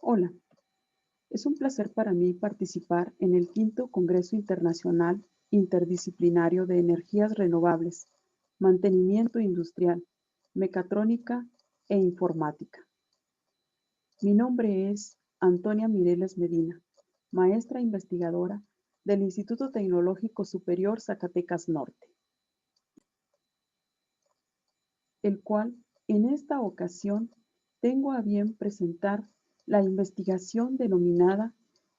Hola, es un placer para mí participar en el quinto Congreso Internacional Interdisciplinario de Energías Renovables, Mantenimiento Industrial, Mecatrónica e Informática. Mi nombre es Antonia Mireles Medina, maestra investigadora del Instituto Tecnológico Superior Zacatecas Norte, el cual en esta ocasión tengo a bien presentar la investigación denominada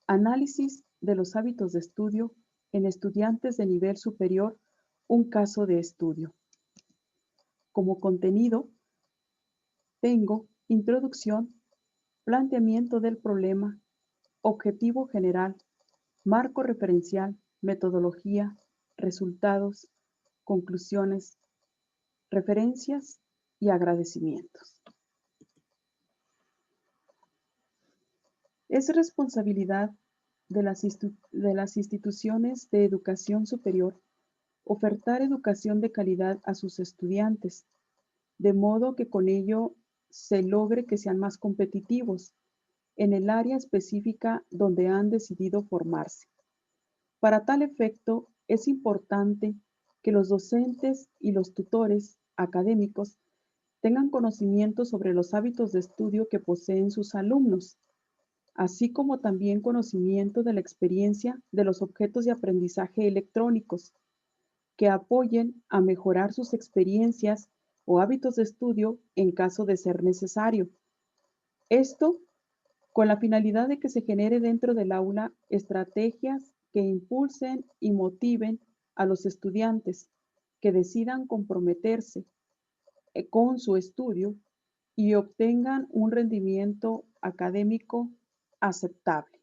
Análisis de los hábitos de estudio en estudiantes de nivel superior, un caso de estudio. Como contenido, tengo introducción, planteamiento del problema, objetivo general, marco referencial, metodología, resultados, conclusiones, referencias y agradecimientos. Es responsabilidad de las instituciones de educación superior ofertar educación de calidad a sus estudiantes, de modo que con ello se logre que sean más competitivos en el área específica donde han decidido formarse. Para tal efecto, es importante que los docentes y los tutores académicos tengan conocimiento sobre los hábitos de estudio que poseen sus alumnos, así como también conocimiento de la experiencia de los objetos de aprendizaje electrónicos, que apoyen a mejorar sus experiencias o hábitos de estudio en caso de ser necesario. Esto con la finalidad de que se genere dentro del aula estrategias que impulsen y motiven a los estudiantes que decidan comprometerse con su estudio y obtengan un rendimiento académico aceptable,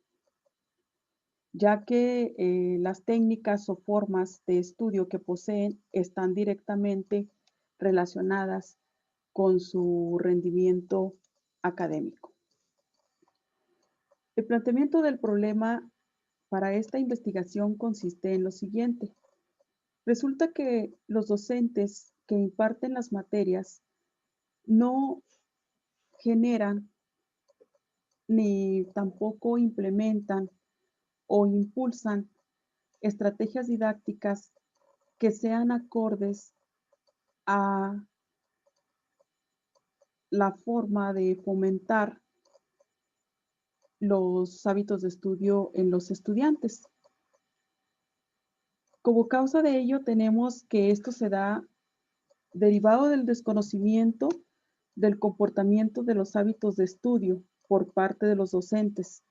ya que las técnicas o formas de estudio que poseen están directamente relacionadas con su rendimiento académico. El planteamiento del problema para esta investigación consiste en lo siguiente. Resulta que los docentes que imparten las materias no generan ni tampoco implementan o impulsan estrategias didácticas que sean acordes a la forma de fomentar los hábitos de estudio en los estudiantes. Como causa de ello, tenemos que esto se da derivado del desconocimiento del comportamiento de los hábitos de estudio por parte de los docentes,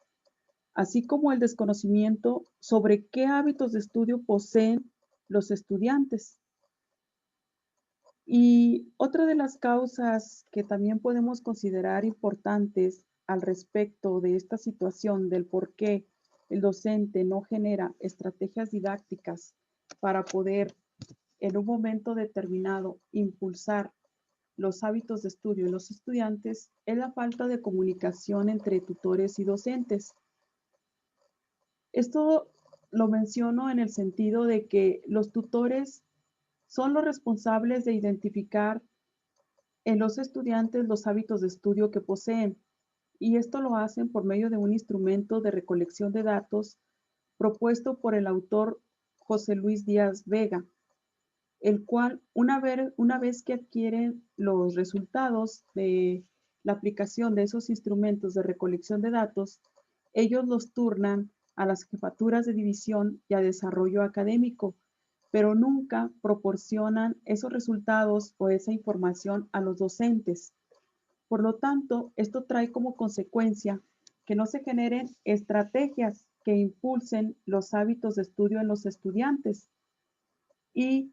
así como el desconocimiento sobre qué hábitos de estudio poseen los estudiantes. Y otra de las causas que también podemos considerar importantes al respecto de esta situación del por qué el docente no genera estrategias didácticas para poder en un momento determinado impulsar los hábitos de estudio en los estudiantes es la falta de comunicación entre tutores y docentes. Esto lo menciono en el sentido de que los tutores son los responsables de identificar en los estudiantes los hábitos de estudio que poseen, y esto lo hacen por medio de un instrumento de recolección de datos propuesto por el autor José Luis Díaz Vega, el cual una vez que adquieren los resultados de la aplicación de esos instrumentos de recolección de datos, ellos los turnan a las jefaturas de división y a desarrollo académico, pero nunca proporcionan esos resultados o esa información a los docentes. Por lo tanto, esto trae como consecuencia que no se generen estrategias que impulsen los hábitos de estudio en los estudiantes y,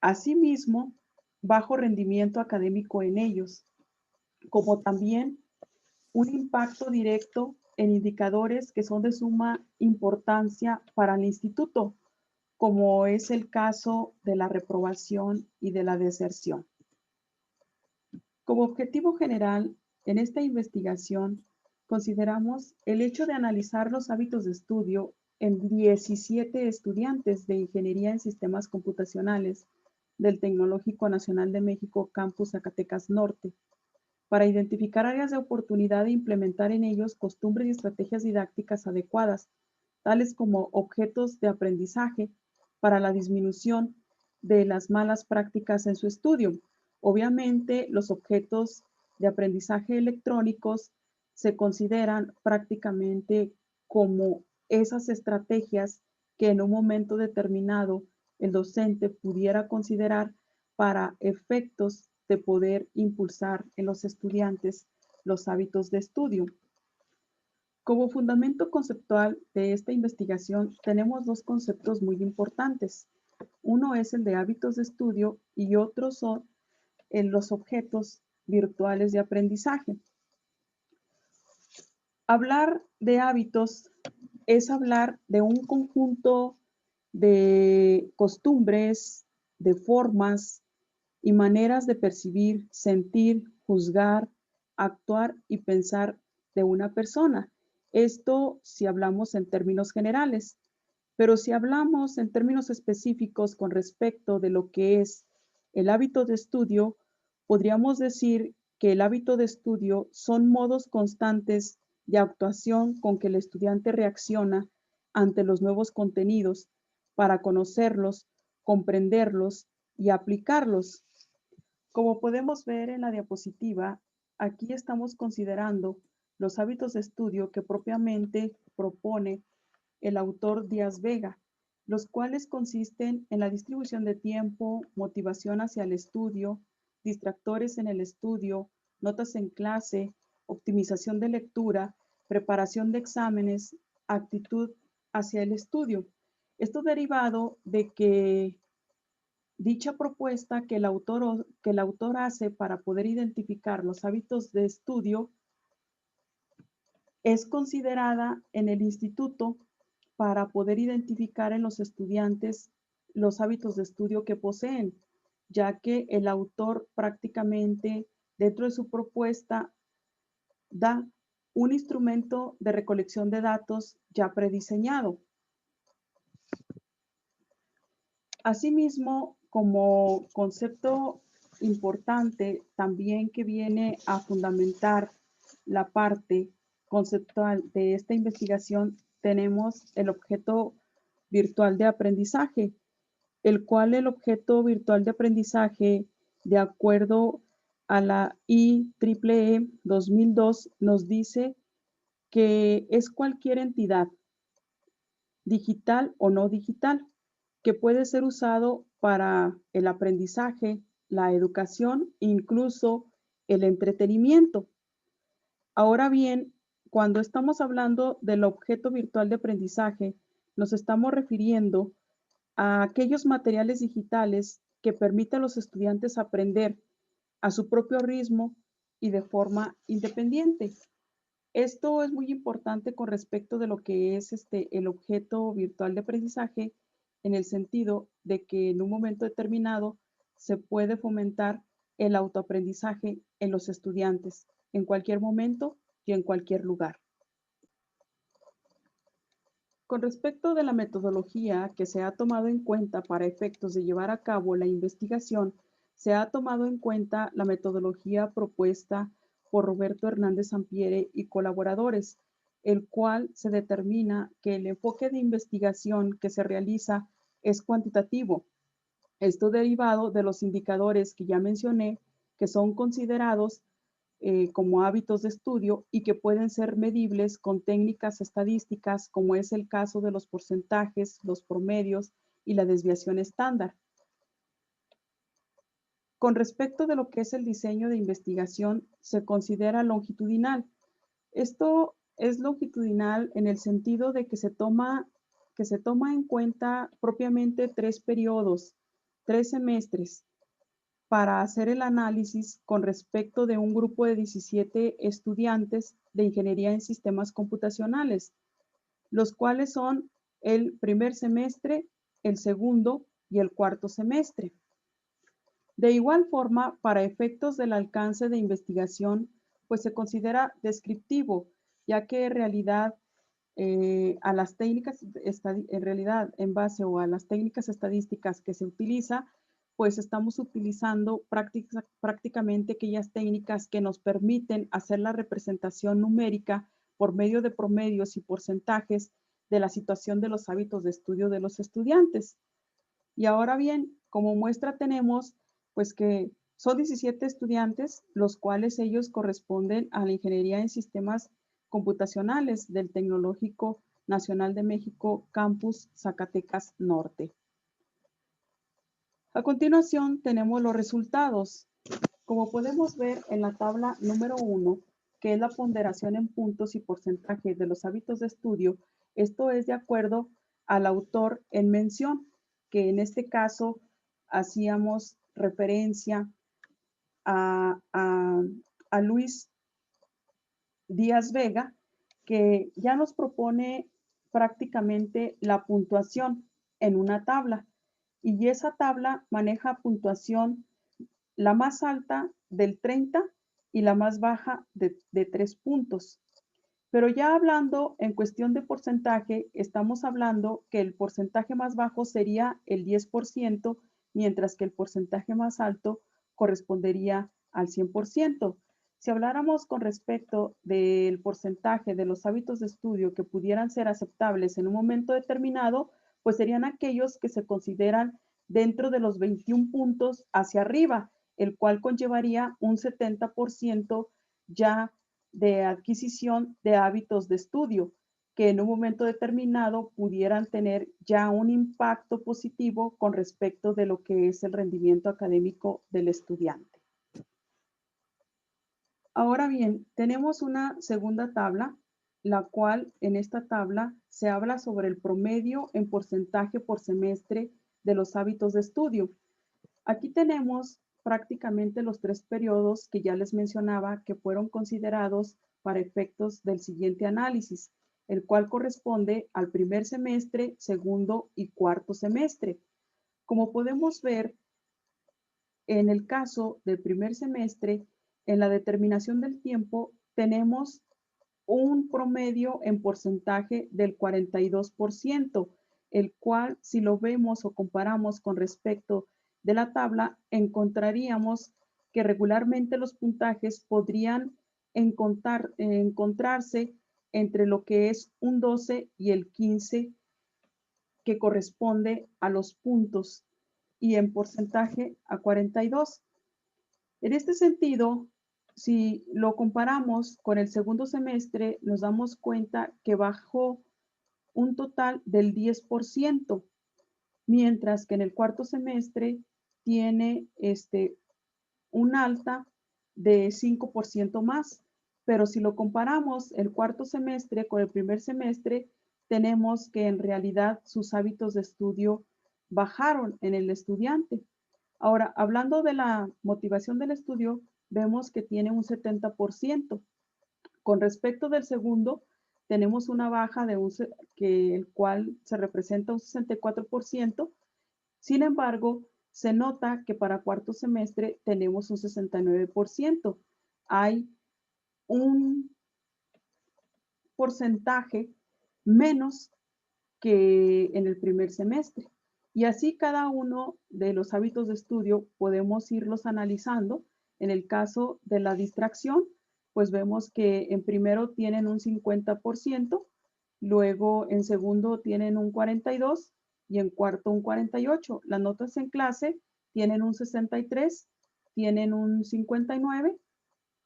asimismo, bajo rendimiento académico en ellos, como también un impacto directo en indicadores que son de suma importancia para el instituto, como es el caso de la reprobación y de la deserción. Como objetivo general, en esta investigación consideramos el hecho de analizar los hábitos de estudio en 17 estudiantes de Ingeniería en Sistemas Computacionales del Tecnológico Nacional de México, Campus Zacatecas Norte, para identificar áreas de oportunidad e implementar en ellos costumbres y estrategias didácticas adecuadas, tales como objetos de aprendizaje para la disminución de las malas prácticas en su estudio. Obviamente, los objetos de aprendizaje electrónicos se consideran prácticamente como esas estrategias que en un momento determinado el docente pudiera considerar para efectos de poder impulsar en los estudiantes los hábitos de estudio. Como fundamento conceptual de esta investigación tenemos dos conceptos muy importantes. Uno es el de hábitos de estudio y otro son los objetos virtuales de aprendizaje. Hablar de hábitos es hablar de un conjunto de costumbres, de formas y maneras de percibir, sentir, juzgar, actuar y pensar de una persona. Esto si hablamos en términos generales, pero si hablamos en términos específicos con respecto de lo que es el hábito de estudio, podríamos decir que el hábito de estudio son modos constantes de actuación con que el estudiante reacciona ante los nuevos contenidos para conocerlos, comprenderlos y aplicarlos. Como podemos ver en la diapositiva, aquí estamos considerando los hábitos de estudio que propiamente propone el autor Díaz Vega, los cuales consisten en la distribución de tiempo, motivación hacia el estudio, distractores en el estudio, notas en clase, optimización de lectura, preparación de exámenes, actitud hacia el estudio. Esto derivado de que dicha propuesta que el autor hace para poder identificar los hábitos de estudio es considerada en el instituto para poder identificar en los estudiantes los hábitos de estudio que poseen, ya que el autor prácticamente dentro de su propuesta da un instrumento de recolección de datos ya prediseñado. Asimismo, como concepto importante también que viene a fundamentar la parte conceptual de esta investigación, tenemos el objeto virtual de aprendizaje, el cual el objeto virtual de aprendizaje, de acuerdo a la IEEE 2002, nos dice que es cualquier entidad, digital o no digital, que puede ser usado para el aprendizaje, la educación, incluso el entretenimiento. Ahora bien, cuando estamos hablando del objeto virtual de aprendizaje, nos estamos refiriendo a aquellos materiales digitales que permiten a los estudiantes aprender a su propio ritmo y de forma independiente. Esto es muy importante con respecto de lo que es el objeto virtual de aprendizaje, en el sentido de que en un momento determinado se puede fomentar el autoaprendizaje en los estudiantes, en cualquier momento y en cualquier lugar. Con respecto de la metodología que se ha tomado en cuenta para efectos de llevar a cabo la investigación, se ha tomado en cuenta la metodología propuesta por Roberto Hernández Sampiere y colaboradores, el cual se determina que el enfoque de investigación que se realiza es cuantitativo. Esto derivado de los indicadores que ya mencioné, que son considerados como hábitos de estudio y que pueden ser medibles con técnicas estadísticas, como es el caso de los porcentajes, los promedios y la desviación estándar. Con respecto de lo que es el diseño de investigación, se considera longitudinal. Esto es longitudinal en el sentido de que se toma en cuenta propiamente 3 periodos, 3 semestres, para hacer el análisis con respecto de un grupo de 17 estudiantes de Ingeniería en Sistemas Computacionales, los cuales son el primer semestre, el segundo y el cuarto semestre. De igual forma, para efectos del alcance de investigación, pues se considera descriptivo, ya que en realidad a las técnicas, en realidad en base o a las técnicas estadísticas que se utiliza, pues estamos utilizando prácticamente aquellas técnicas que nos permiten hacer la representación numérica por medio de promedios y porcentajes de la situación de los hábitos de estudio de los estudiantes. Y ahora bien, como muestra tenemos, pues que son 17 estudiantes, los cuales ellos corresponden a la Ingeniería en Sistemas Computacionales del Tecnológico Nacional de México, Campus Zacatecas Norte. A continuación tenemos los resultados. Como podemos ver en la tabla número 1, que es la ponderación en puntos y porcentajes de los hábitos de estudio, esto es de acuerdo al autor en mención, que en este caso hacíamos referencia a, a Luis Díaz Vega, que ya nos propone prácticamente la puntuación en una tabla. Y esa tabla maneja puntuación la más alta del 30 y la más baja de 3 puntos. Pero ya hablando en cuestión de porcentaje, estamos hablando que el porcentaje más bajo sería el 10%, mientras que el porcentaje más alto correspondería al 100%. Si habláramos con respecto del porcentaje de los hábitos de estudio que pudieran ser aceptables en un momento determinado, pues serían aquellos que se consideran dentro de los 21 puntos hacia arriba, el cual conllevaría un 70% ya de adquisición de hábitos de estudio que en un momento determinado pudieran tener ya un impacto positivo con respecto de lo que es el rendimiento académico del estudiante. Ahora bien, tenemos una segunda tabla, la cual en esta tabla se habla sobre el promedio en porcentaje por semestre de los hábitos de estudio. Aquí tenemos prácticamente los 3 periodos que ya les mencionaba que fueron considerados para efectos del siguiente análisis, el cual corresponde al primer semestre, segundo y cuarto semestre. Como podemos ver, en el caso del primer semestre, en la determinación del tiempo, tenemos un promedio en porcentaje del 42%, el cual, si lo vemos o comparamos con respecto de la tabla, encontraríamos que regularmente los puntajes podrían encontrarse entre lo que es un 12 y el 15, que corresponde a los puntos, y en porcentaje a 42. En este sentido, si lo comparamos con el segundo semestre, nos damos cuenta que bajó un total del 10%, mientras que en el cuarto semestre tiene un alta de 5% más. Pero si lo comparamos el cuarto semestre con el primer semestre, tenemos que en realidad sus hábitos de estudio bajaron en el estudiante. Ahora, hablando de la motivación del estudio, vemos que tiene un 70%. Con respecto del segundo, tenemos una baja de el cual se representa un 64%. Sin embargo, se nota que para cuarto semestre tenemos un 69%. Hay un porcentaje menos que en el primer semestre. Y así cada uno de los hábitos de estudio podemos irlos analizando. En el caso de la distracción, pues vemos que en primero tienen un 50%, luego en segundo tienen un 42% y en cuarto un 48%. Las notas en clase tienen un 63%, tienen un 59%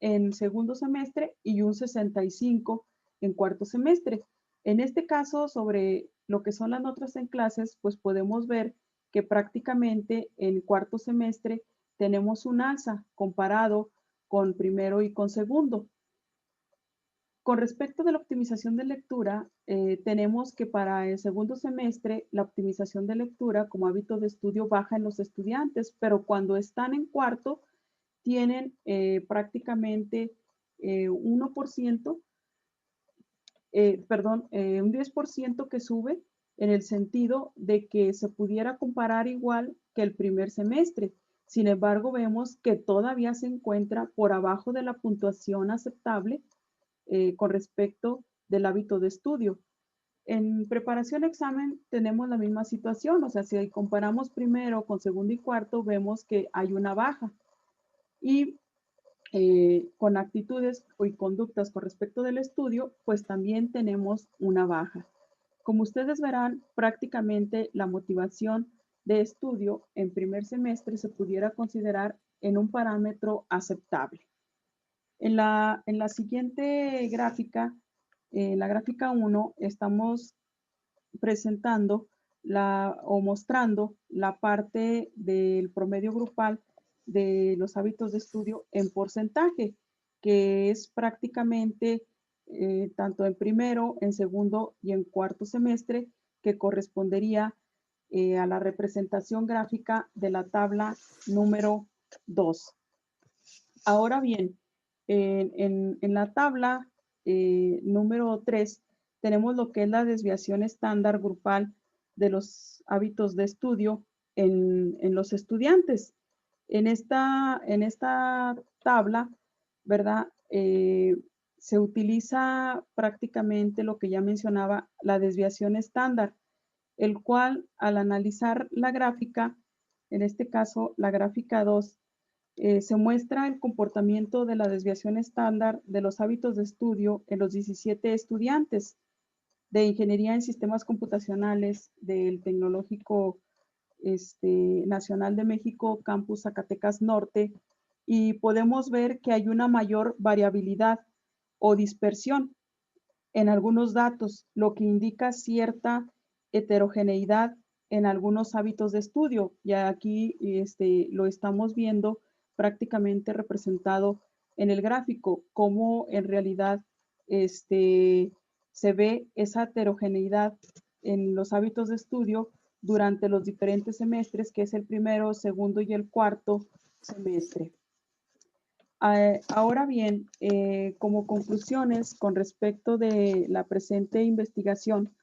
en segundo semestre y un 65% en cuarto semestre. En este caso, sobre lo que son las notas en clases, pues podemos ver que prácticamente en cuarto semestre tenemos un alza comparado con primero y con segundo. Con respecto de la optimización de lectura, tenemos que para el segundo semestre la optimización de lectura como hábito de estudio baja en los estudiantes, pero cuando están en cuarto tienen prácticamente 1%, un 10% que sube en el sentido de que se pudiera comparar igual que el primer semestre. Sin embargo, vemos que todavía se encuentra por abajo de la puntuación aceptable con respecto del hábito de estudio. En preparación examen tenemos la misma situación, o sea, si comparamos primero con segundo y cuarto, vemos que hay una baja. Y con actitudes y conductas con respecto del estudio, pues también tenemos una baja. Como ustedes verán, prácticamente la motivación de estudio en primer semestre se pudiera considerar en un parámetro aceptable. En la siguiente gráfica, la gráfica 1, estamos presentando o mostrando la parte del promedio grupal de los hábitos de estudio en porcentaje, que es prácticamente tanto en primero, en segundo y en cuarto semestre, que correspondería a la representación gráfica de la tabla número 2. Ahora bien, en la tabla número 3 tenemos lo que es la desviación estándar grupal de los hábitos de estudio en los estudiantes. En esta tabla, ¿verdad? Se utiliza prácticamente lo que ya mencionaba, la desviación estándar, el cual al analizar la gráfica, en este caso la gráfica 2, se muestra el comportamiento de la desviación estándar de los hábitos de estudio en los 17 estudiantes de Ingeniería en Sistemas Computacionales del Tecnológico Nacional de México, Campus Zacatecas Norte, y podemos ver que hay una mayor variabilidad o dispersión en algunos datos, lo que indica cierta heterogeneidad en algunos hábitos de estudio. Ya aquí lo estamos viendo prácticamente representado en el gráfico, cómo en realidad se ve esa heterogeneidad en los hábitos de estudio durante los diferentes semestres, que es el primero, segundo y el cuarto semestre. Ahora bien, como conclusiones con respecto de la presente investigación,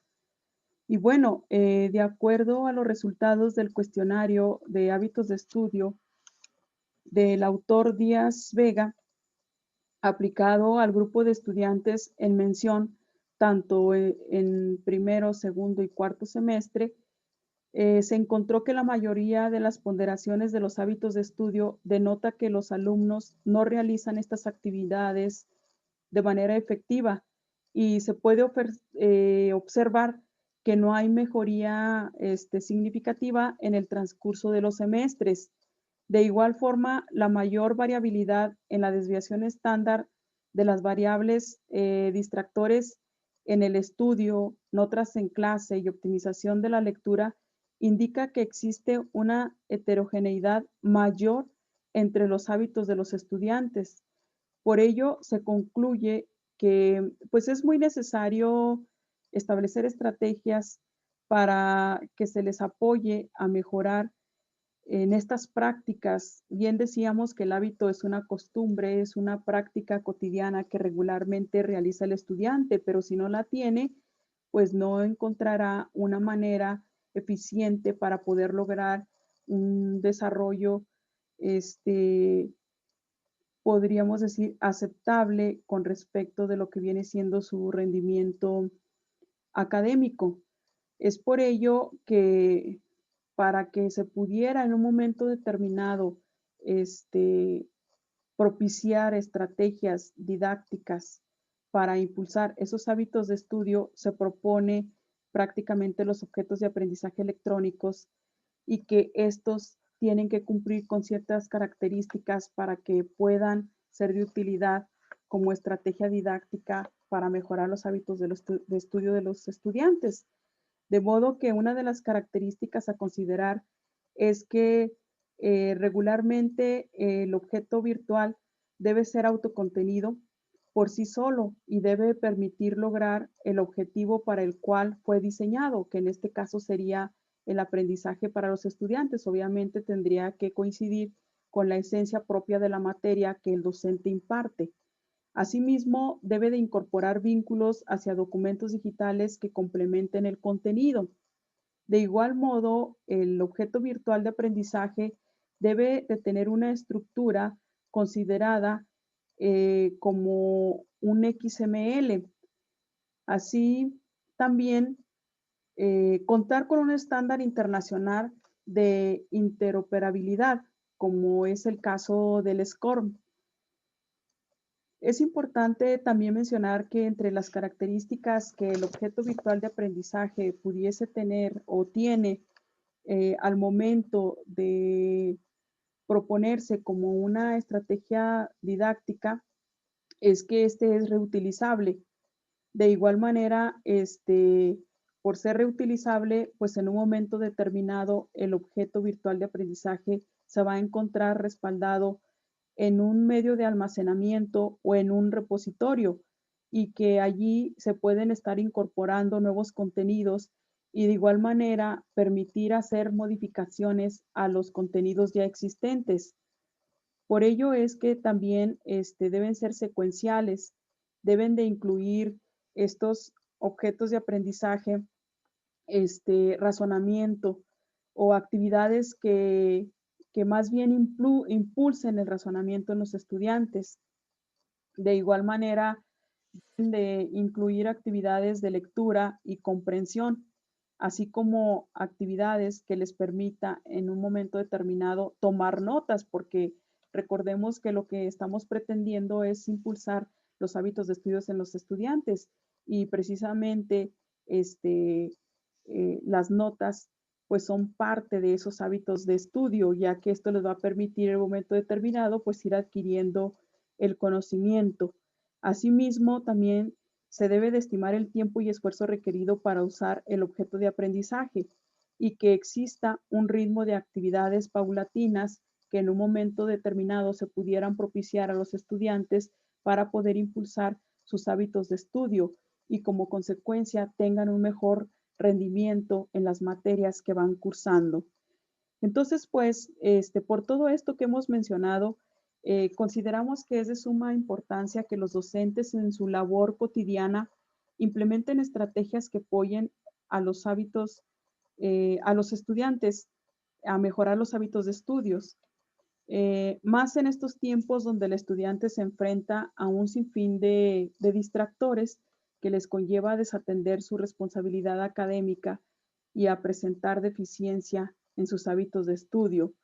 y bueno, de acuerdo a los resultados del cuestionario de hábitos de estudio del autor Díaz Vega, aplicado al grupo de estudiantes en mención, tanto en primero, segundo y cuarto semestre, se encontró que la mayoría de las ponderaciones de los hábitos de estudio denota que los alumnos no realizan estas actividades de manera efectiva y se puede observar que no hay mejoría significativa en el transcurso de los semestres. De igual forma, la mayor variabilidad en la desviación estándar de las variables distractores en el estudio, notas en clase y optimización de la lectura indica que existe una heterogeneidad mayor entre los hábitos de los estudiantes. Por ello, se concluye que pues, es muy necesario establecer estrategias para que se les apoye a mejorar en estas prácticas. Bien decíamos que el hábito es una costumbre, es una práctica cotidiana que regularmente realiza el estudiante, pero si no la tiene, pues no encontrará una manera eficiente para poder lograr un desarrollo, podríamos decir, aceptable con respecto de lo que viene siendo su rendimiento académico. Es por ello que para que se pudiera en un momento determinado propiciar estrategias didácticas para impulsar esos hábitos de estudio, se propone prácticamente los objetos de aprendizaje electrónicos y que estos tienen que cumplir con ciertas características para que puedan ser de utilidad como estrategia didáctica para mejorar los hábitos de estudio de los estudiantes. De modo que una de las características a considerar es que regularmente el objeto virtual debe ser autocontenido por sí solo y debe permitir lograr el objetivo para el cual fue diseñado, que en este caso sería el aprendizaje para los estudiantes. Obviamente tendría que coincidir con la esencia propia de la materia que el docente imparte. Asimismo, debe de incorporar vínculos hacia documentos digitales que complementen el contenido. De igual modo, el objeto virtual de aprendizaje debe de tener una estructura considerada como un XML. Así, también contar con un estándar internacional de interoperabilidad, como es el caso del SCORM. Es importante también mencionar que entre las características que el objeto virtual de aprendizaje pudiese tener o tiene al momento de proponerse como una estrategia didáctica es que este es reutilizable. De igual manera, por ser reutilizable, pues en un momento determinado el objeto virtual de aprendizaje se va a encontrar respaldado en un medio de almacenamiento o en un repositorio y que allí se pueden estar incorporando nuevos contenidos y de igual manera permitir hacer modificaciones a los contenidos ya existentes. Por ello es que también deben ser secuenciales, deben de incluir estos objetos de aprendizaje, razonamiento o actividades que más bien impulsen el razonamiento en los estudiantes. De igual manera, deben de incluir actividades de lectura y comprensión, así como actividades que les permita en un momento determinado tomar notas, porque recordemos que lo que estamos pretendiendo es impulsar los hábitos de estudios en los estudiantes y precisamente las notas pues son parte de esos hábitos de estudio, ya que esto les va a permitir en un momento determinado pues ir adquiriendo el conocimiento. Asimismo, también se debe de estimar el tiempo y esfuerzo requerido para usar el objeto de aprendizaje y que exista un ritmo de actividades paulatinas que en un momento determinado se pudieran propiciar a los estudiantes para poder impulsar sus hábitos de estudio y como consecuencia tengan un mejor rendimiento en las materias que van cursando. Entonces, pues, por todo esto que hemos mencionado, consideramos que es de suma importancia que los docentes en su labor cotidiana implementen estrategias que apoyen a los hábitos, a los estudiantes a mejorar los hábitos de estudios. Más en estos tiempos donde el estudiante se enfrenta a un sinfín de distractores que les conlleva a desatender su responsabilidad académica y a presentar deficiencia en sus hábitos de estudio.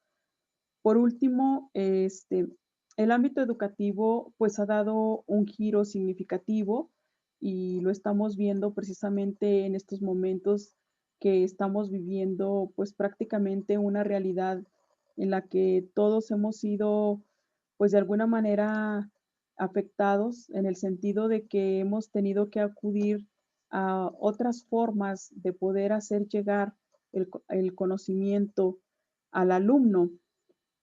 Por último, el ámbito educativo pues ha dado un giro significativo y lo estamos viendo precisamente en estos momentos que estamos viviendo pues prácticamente una realidad en la que todos hemos sido pues de alguna manera afectados en el sentido de que hemos tenido que acudir a otras formas de poder hacer llegar el conocimiento al alumno.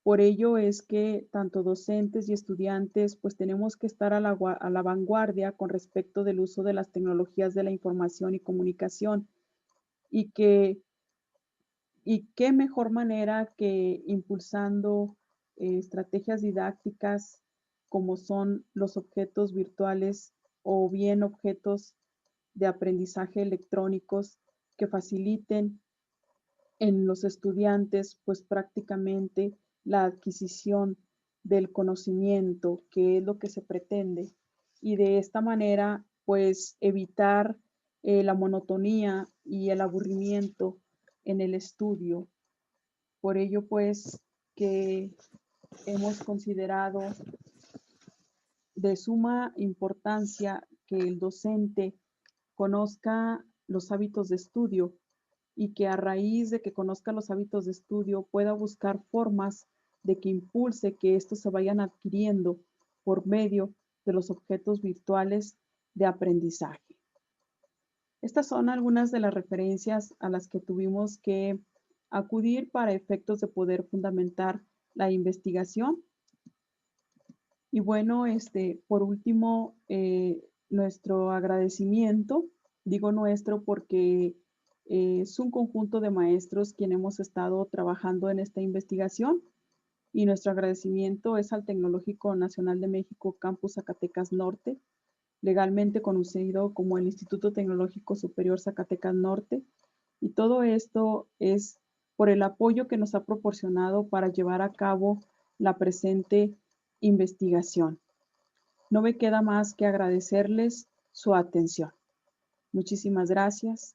Por ello es que tanto docentes y estudiantes pues tenemos que estar a la vanguardia con respecto del uso de las tecnologías de la información y comunicación y que y qué mejor manera que impulsando estrategias didácticas como son los objetos virtuales o bien objetos de aprendizaje electrónicos que faciliten en los estudiantes, pues prácticamente la adquisición del conocimiento, que es lo que se pretende. Y de esta manera, pues evitar la monotonía y el aburrimiento en el estudio. Por ello, pues, que hemos considerado de suma importancia que el docente conozca los hábitos de estudio y que a raíz de que conozca los hábitos de estudio pueda buscar formas de que impulse que estos se vayan adquiriendo por medio de los objetos virtuales de aprendizaje. Estas son algunas de las referencias a las que tuvimos que acudir para efectos de poder fundamentar la investigación. Y bueno, por último, nuestro agradecimiento, digo nuestro porque es un conjunto de maestros quien hemos estado trabajando en esta investigación y nuestro agradecimiento es al Tecnológico Nacional de México Campus Zacatecas Norte, legalmente conocido como el Instituto Tecnológico Superior Zacatecas Norte, y todo esto es por el apoyo que nos ha proporcionado para llevar a cabo la presente investigación. No me queda más que agradecerles su atención. Muchísimas gracias.